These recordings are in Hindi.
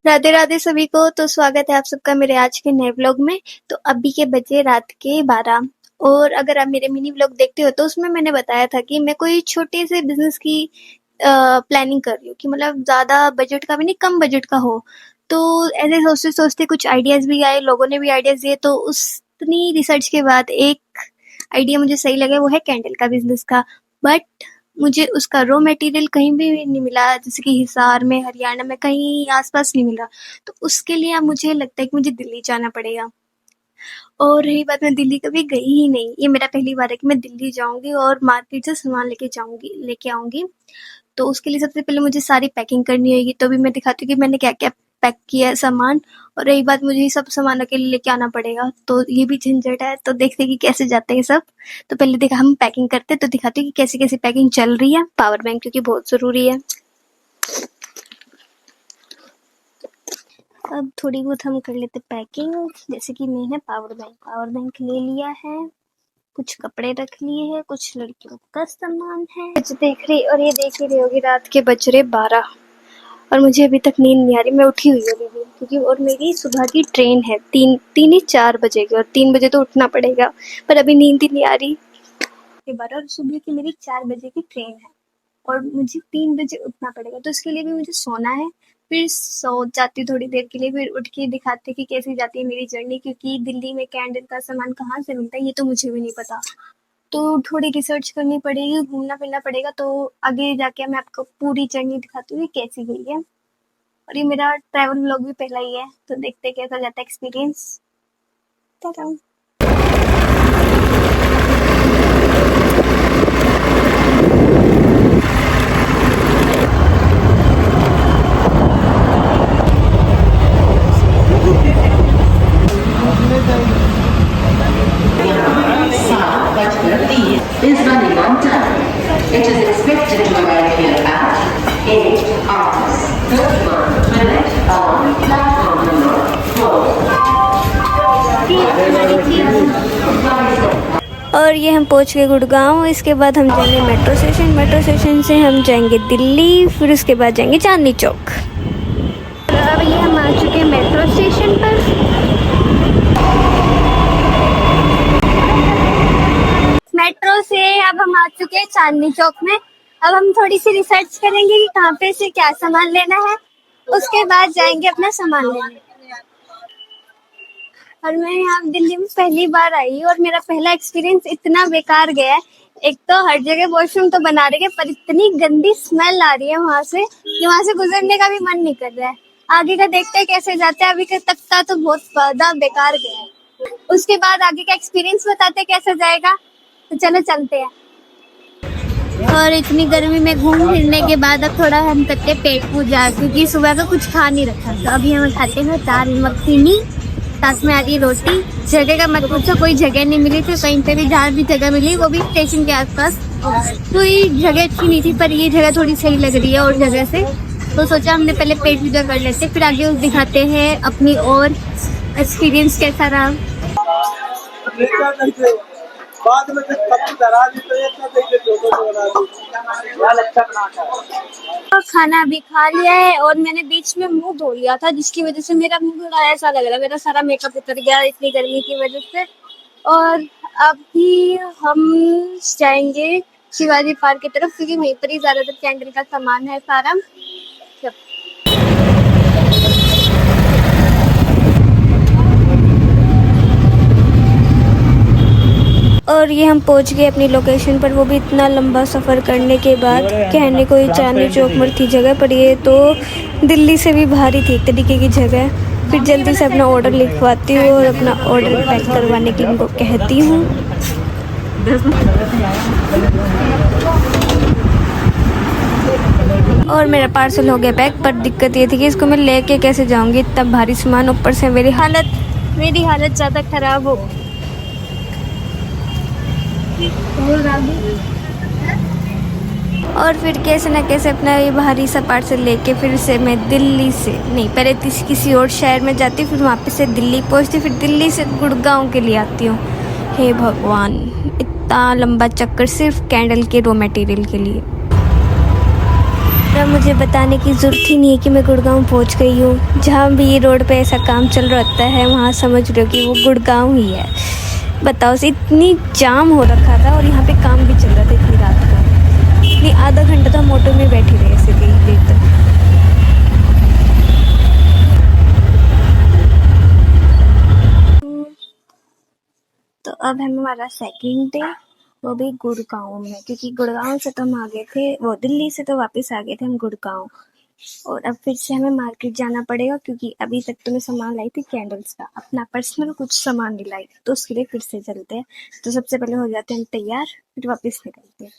राधे राधे सभी को। तो स्वागत है आप सबका मेरे आज के नए व्लॉग में। तो अभी के बजे रात के 12 और अगर आप मेरे मिनी व्लॉग देखते हो तो उसमें मैंने बताया था कि मैं कोई छोटे से बिजनेस की प्लानिंग कर रही हूँ कि मतलब ज़्यादा बजट का भी नहीं, कम बजट का हो। तो ऐसे सोचते सोचते कुछ आइडियाज़ भी आए, लोगों ने भी आइडियाज़ दिए, तो उतनी रिसर्च के बाद एक आइडिया मुझे सही लगा, वो है कैंडल का बिजनेस का। बट मुझे उसका रॉ मटेरियल कहीं भी नहीं मिला, जैसे कि हिसार में, हरियाणा में कहीं आसपास नहीं मिला। तो उसके लिए अब मुझे लगता है कि मुझे दिल्ली जाना पड़ेगा। और रही बात, मैं दिल्ली कभी गई ही नहीं, ये मेरा पहली बार है कि मैं दिल्ली जाऊंगी और मार्केट से सामान लेके आऊंगी। तो उसके लिए सबसे पहले मुझे सारी पैकिंग करनी होगी, तो भी मैं दिखाती हूँ कि मैंने क्या क्या पैक किया है सामान। और रही बात, मुझे ये सब सामान अकेले लेके आना पड़ेगा, तो ये भी झंझट है। तो देखते हैं कि कैसे जाते हैं सब। तो पहले देखा हम पैकिंग करते, तो दिखाते हैं कि कैसी कैसी पैकिंग चल रही है। पावर बैंक क्योंकि बहुत ज़रूरी है। अब थोड़ी बहुत हम कर लेते पैकिंग, जैसे कि मैंने पावर बैंक ले लिया है, कुछ कपड़े रख लिए हैं, कुछ लड़कियों का सामान है। देख रही, और ये देख ही रही होगी, रात के बज रहे 12 और मुझे अभी तक नींद नहीं आ रही। मैं उठी हुई हूँ अभी भी, क्योंकि और मेरी सुबह की ट्रेन है 4 बजे की, और 3 बजे तो उठना पड़ेगा, पर अभी नींद ही नहीं आ रही। 12 और सुबह की मेरी 4 बजे की ट्रेन है और मुझे 3 बजे उठना पड़ेगा, तो इसके लिए भी मुझे सोना है। फिर सो जाती थोड़ी देर के लिए, फिर उठ के दिखाते कि कैसी जाती है मेरी जर्नी, क्योंकि दिल्ली में कैंडल का सामान कहाँ से मिलता है ये तो मुझे भी नहीं पता। तो थोड़ी रिसर्च करनी पड़ेगी, घूमना फिरना पड़ेगा, तो आगे जाके मैं आपको पूरी जर्नी दिखाती हूँ कैसी गई है। और ये मेरा ट्रैवल व्लॉग भी पहला ही है, तो देखते हैं कैसा जाता है experience. is running on time. It is expected to arrive here at 8 hours, 31 minutes on platform number 4. और ये हम पहुंच गए गुड़गांव। इसके बाद हम जाएंगे मेट्रो स्टेशन से हम जाएंगे दिल्ली, फिर उसके बाद जाएंगे चांदनी चौक। अब ये हम आ चुके हैं मेट्रो स्टेशन पर। मेट्रो से अब हम आ चुके हैं चांदनी चौक में। अब हम थोड़ी सी रिसर्च करेंगे कि कहाँ पे से क्या सामान लेना है, उसके बाद जाएंगे अपना सामान लेने। और मैं यहाँ दिल्ली में पहली बार आई और मेरा पहला एक्सपीरियंस इतना बेकार गया है। एक तो हर जगह वॉशरूम तो बना रहे हैं, पर इतनी गंदी स्मेल आ रही है वहाँ से कि वहाँ से गुजरने का भी मन नहीं कर रहा है। आगे का देखते हैं कैसे जाते हैं। अभी तक का तो बहुत ज्यादा बेकार गया है, उसके बाद आगे का एक्सपीरियंस बताते हैं कैसा जाएगा। तो चलो चलते हैं। और इतनी गर्मी में घूम फिरने के बाद अब थोड़ा हम करते पेट पूजा, क्योंकि सुबह का कुछ खा नहीं रखा। तो अभी हम खाते हैं दाल मखनी, साथ में आ रही रोटी। जगह का मत पूछो, कोई जगह नहीं मिली थी कहीं पे भी। जहाँ भी जगह मिली वो भी स्टेशन के आसपास, कोई जगह अच्छी नहीं थी, पर ये जगह थोड़ी सही लग रही है और जगह से। तो सोचा हमने पहले पेट पूजा कर लेते, फिर आगे दिखाते हैं अपनी और एक्सपीरियंस कैसा रहा। बाद में फिर कच्ची धरा दी तो एक ना देखे छोटो बना दी, लाल अच्छा बनाता है। खाना भी खा लिया है और मैंने बीच में मुंह धो लिया था, जिसकी वजह से मेरा मुंह थोड़ा ऐसा लग रहा है, मेरा सारा मेकअप उतर गया इतनी गर्मी की वजह से। और अभी हम जाएंगे शिवाजी पार्क की तरफ, क्योंकि वहीं पर ही ज्यादातर कैंडल का सामान है सारा। और ये हम पहुंच गए अपनी लोकेशन पर, वो भी इतना लंबा सफ़र करने के बाद। कहने को ये चांदनी चौक में थी जगह, पर ये तो दिल्ली से भी भारी थी एक तरीके की जगह। फिर जल्दी से अपना ऑर्डर लिखवाती हूँ और अपना ऑर्डर पैक करवाने के लिए उनको कहती हूँ। और मेरा पार्सल हो गया पैक, पर दिक्कत ये थी कि इसको मैं लेके कैसे जाऊँगी, इतना भारी सामान। ऊपर से मेरी हालत ज़्यादा ख़राब हो। और फिर कैसे न कैसे अपना ये भारी सा पार्सल लेके फिर से मैं दिल्ली से नहीं, पहले किसी और शहर में जाती, फिर वहाँ पे से दिल्ली पहुँचती, फिर दिल्ली से गुड़गांव के लिए आती हूँ। हे भगवान, इतना लंबा चक्कर सिर्फ कैंडल के रॉ मटेरियल के लिए। अब मुझे बताने की ज़रूरत ही नहीं है कि मैं गुड़गांव पहुंच गई हूँ। जहाँ भी ये रोड पे ऐसा काम चल रहा होता है वहाँ समझ लो कि वो गुड़गांव ही है। बताओ से इतनी जाम हो रखा था और यहाँ पे काम भी चल रहा था इतनी रात को। इतनी आधा घंटा तो हम ऑटो में बैठे रहे ऐसे कई देर तक। तो अब है हमारा सेकंड डे, वो भी गुड़गांव में, क्योंकि गुड़गांव से तो हम आ गए थे, वो दिल्ली से तो वापस आ गए थे हम गुड़गांव। और अब फिर से हमें मार्केट जाना पड़ेगा क्योंकि अभी तक तो मैं सामान लाई थी कैंडल्स का, अपना पर्सनल कुछ सामान नहीं लाई, तो उसके लिए फिर से चलते हैं। तो सबसे पहले हो जाते हैं तैयार, फिर वापस निकलते हैं।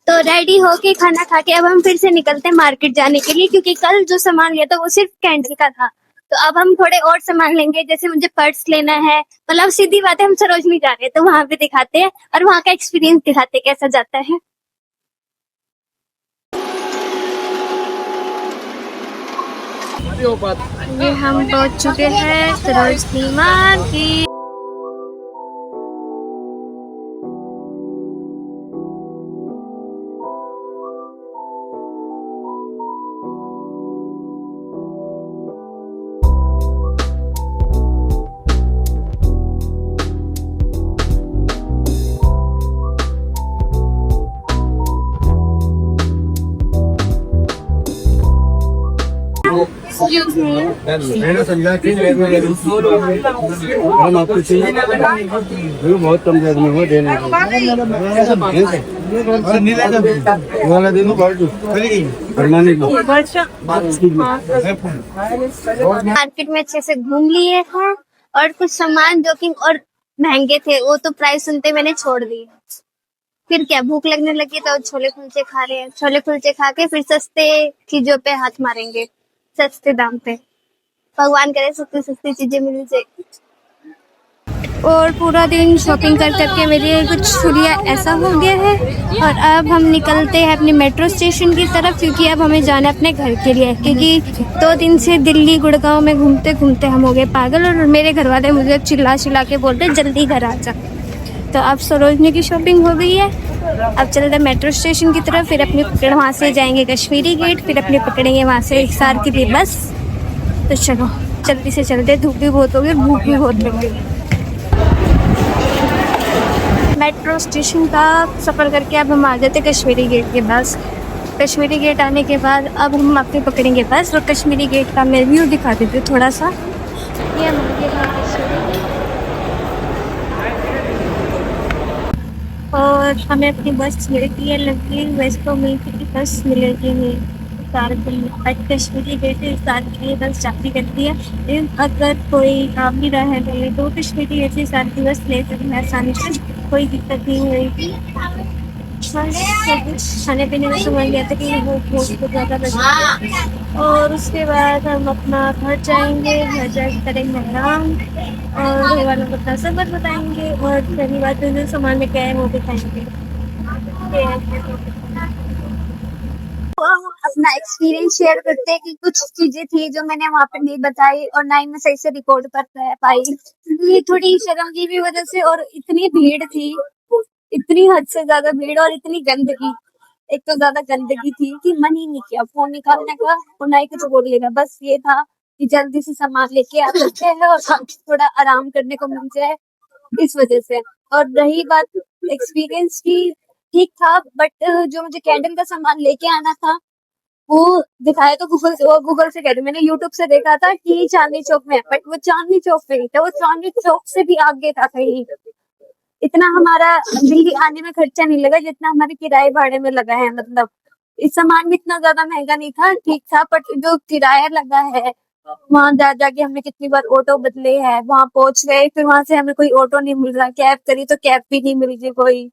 तो रेडी होके खाना खा के अब हम फिर से निकलते हैं मार्केट जाने के लिए, क्योंकि कल जो सामान लिया था वो सिर्फ कैंडल का था। तो अब हम थोड़े और सामान लेंगे, जैसे मुझे पर्स लेना है। मतलब सीधी बात है, हम सरोजनी जा रहे हैं तो वहां पे दिखाते हैं और वहां का एक्सपीरियंस दिखाते हैं कैसा जाता है। ये हम पहुंच चुके हैं सरोजनी मार्केट। मैंने समझा कि हम आपको चाहिए बहुत कम रेट में वो देने वाला दे दो मार्केट में अच्छे से घूम लिए हैं और कुछ सामान जो कि और महंगे थे वो तो प्राइस सुनते मैंने छोड़ दिए। फिर क्या, भूख लगने लगी तो छोले कुलचे खा रहे हैं। छोले कुलचे खा के फिर सस्ते चीजों पे हाथ मारेंगे, सस्ते दाम पे। भगवान करे सस्ती सस्ती चीजें मिल जाए। और पूरा दिन शॉपिंग कर करके मेरे कुछ छुरिया ऐसा हो गया है। और अब हम निकलते हैं अपने मेट्रो स्टेशन की तरफ, क्योंकि अब हमें जाना है अपने घर के लिए, क्योंकि 2 दिन से दिल्ली गुड़गांव में घूमते घूमते हम हो गए पागल। और मेरे घर वाले मुझे चिल्ला चिल्ला के बोलते जल्दी घर आ जा। तो अब सरोजनी की शॉपिंग हो गई है, अब चलते हैं मेट्रो स्टेशन की तरफ। फिर अपने वहाँ से जाएंगे कश्मीरी गेट, फिर अपने पकड़ेंगे वहाँ से हिसार के लिए बस। तो चलो जल्दी से चलते, धूप भी बहुत हो गई और भूख भी बहुत लग गई। मेट्रो स्टेशन का सफ़र करके अब हम आ जाते कश्मीरी गेट के पास। कश्मीरी गेट आने के बाद अब हम अपने पकड़ेंगे बस, और कश्मीरी गेट का मैं व्यू दिखा देती हूँ थोड़ा सा। ये और हमें अपनी बस मिलती है, लगती बस को मिलती की बस मिलेगी नहीं हिसार के लिए। बट कश्मीरी गेट से हिसार के लिए बस जाती करती है। अगर कोई काम भी रहा है तो कश्मीरी गेट से हिसार की बस ले सकते हैं आसानी से, कोई दिक्कत नहीं होगी। खाने पीने में समझ गया था कि वो बहुत ज़्यादा बच। और उसके बाद हम अपना घर जाएंगे, घर जाकर करेंगे आराम और घर वालों को अपना सफर बताएंगे। और पहली बात जो सामान में क्या है वो दिखाएंगे। अपना एक्सपीरियंस शेयर करते हैं कि कुछ चीजें थी जो मैंने वहाँ पे नहीं बताई और ना ही मैं सही से रिकॉर्ड कर पाई, ये थोड़ी शर्म की वजह से। और इतनी भीड़ थी, इतनी हद से ज्यादा भीड़ और इतनी गंदगी। एक तो ज्यादा गंदगी थी कि मन ही नहीं किया फोन निकालने का और ना ही कुछ बोलने का। बस ये था कि जल्दी से सामान लेके आ सकते हैं और थोड़ा आराम करने को मिल जाए, इस वजह से। और रही बात एक्सपीरियंस की, ठीक था, बट जो मुझे कैंडल का सामान लेके आना था वो दिखाया तो गूगल से कह रही, मैंने यूट्यूब से देखा था कि चांदनी चौक में है, बट वो चांदनी चौक पे ही था, वो चांदनी चौक से भी आगे था कहीं। इतना हमारा दिल्ली आने में खर्चा नहीं लगा जितना हमारे किराए भाड़े में लगा है। मतलब इस सामान भी इतना ज्यादा महंगा नहीं था, ठीक था, बट जो किराया लगा है वहां जाके हमने कितनी बार ऑटो बदले हैं, वहां पहुंच गए फिर वहां से हमें कोई ऑटो नहीं मिल रहा, कैब करी तो कैब भी नहीं मिल रही कोई।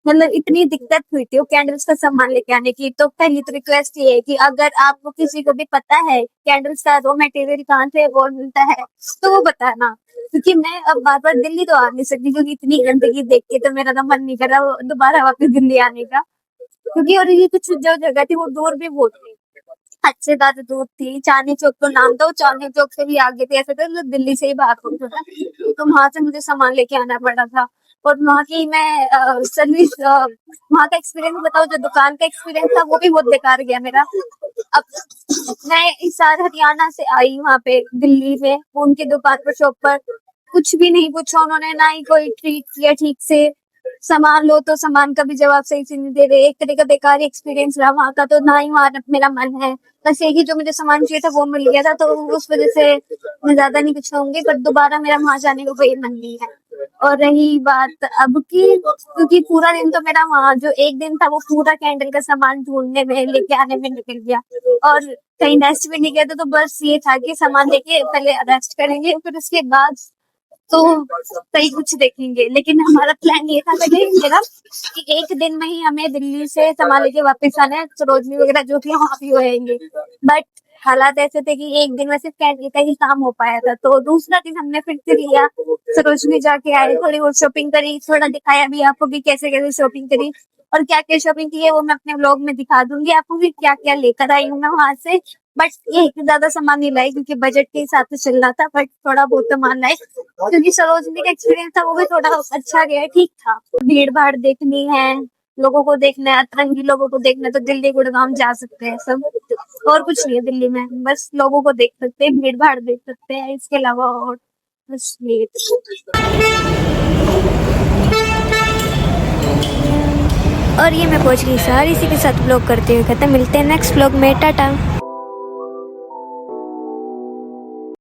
मतलब इतनी दिक्कत हुई थी वो कैंडल्स का सामान लेके आने की। तो पहली तो रिक्वेस्ट ये है कि अगर आपको किसी को भी पता है कैंडल्स का रॉ मटेरियल कहाँ से और मिलता है तो वो बताना, क्योंकि मैं अब बार बार दिल्ली तो आ नहीं सकती, क्योंकि इतनी गंदगी देख के तो मेरा तो मन नहीं कर रहा दोबारा वापस दिल्ली आने का। क्योंकि और ये कुछ जो जगह थी वो दूर भी बहुत थी, हद से ज्यादा दूर थी। चांदनी चौक तो नाम था, चांदनी चौक से भी आगे थे, ऐसा था दिल्ली से ही बाहर होता था, तो वहां से मुझे सामान लेके आना पड़ा था। और वहाँ की मैं सर्विस वहाँ का एक्सपीरियंस बताऊँ, जो दुकान का एक्सपीरियंस था वो भी बहुत बेकार गया मेरा। अब मैं इस साल हरियाणा से आई वहाँ पे दिल्ली में, उनकी दुकान पर शॉप पर कुछ भी नहीं पूछा उन्होंने, ना ही कोई ट्रीट किया ठीक से। सामान लो तो सामान का भी जवाब सही से नहीं दे रहे, एक तरह का बेकार एक्सपीरियंस रहा वहाँ का। तो ना ही वहाँ मेरा मन है, बस यही जो मुझे सामान चाहिए था वो मिल गया था, तो उस वजह से मैं ज्यादा नहीं कुछ कहूंगी, पर दोबारा मेरा वहाँ जाने को कोई मन नहीं है। और रही बात अब की, क्योंकि पूरा दिन तो मेरा वहाँ जो एक दिन था वो पूरा कैंडल का सामान ढूंढने में लेके आने में निकल गया, और कहीं रेस्ट भी नहीं किया था। तो बस ये था कि सामान लेके पहले रेस्ट करेंगे, फिर उसके बाद तो कहीं कुछ देखेंगे। लेकिन हमारा प्लान ये था पहले मेरा कि एक दिन में ही हमें दिल्ली से सामान लेके वापस आना है, सरोजनी वगैरह जो भी वहाँ भी होएंगे। बट हालात ऐसे थे कि एक दिन में सिर्फ कैंडल का ही काम हो पाया था। तो दूसरा दिन हमने फिर से लिया, सरोजनी जाके आए, थोड़ी बहुत शॉपिंग करी, थोड़ा दिखाया भी आपको भी कैसे कैसे शॉपिंग करी और क्या क्या शॉपिंग की है वो मैं अपने व्लॉग में दिखा दूंगी आपको भी, क्या क्या लेकर आई हूँ मैं वहां से। बट ये ज्यादा सामान नहीं लाई क्योंकि बजट के हिसाब से चलना था, बट थोड़ा बहुत सामान लाई क्योंकि सरोजनी का एक्सपीरियंस था वो भी थोड़ा अच्छा गया, ठीक था। भीड़ भाड़ देखनी है, लोगों को देखना है, अतरंगी लोगों को देखना है, तो दिल्ली गुड़गांव जा सकते हैं सब, और कुछ नहीं है दिल्ली में, बस लोगों को देख सकते हैं, भीड़ भाड़ देख सकते हैं, इसके अलावा और बस ये। और ये मैं पहुंच गई सर, इसी के साथ ब्लॉग करते हुए खत्म। मिलते हैं नेक्स्ट ब्लॉग में, टाटा।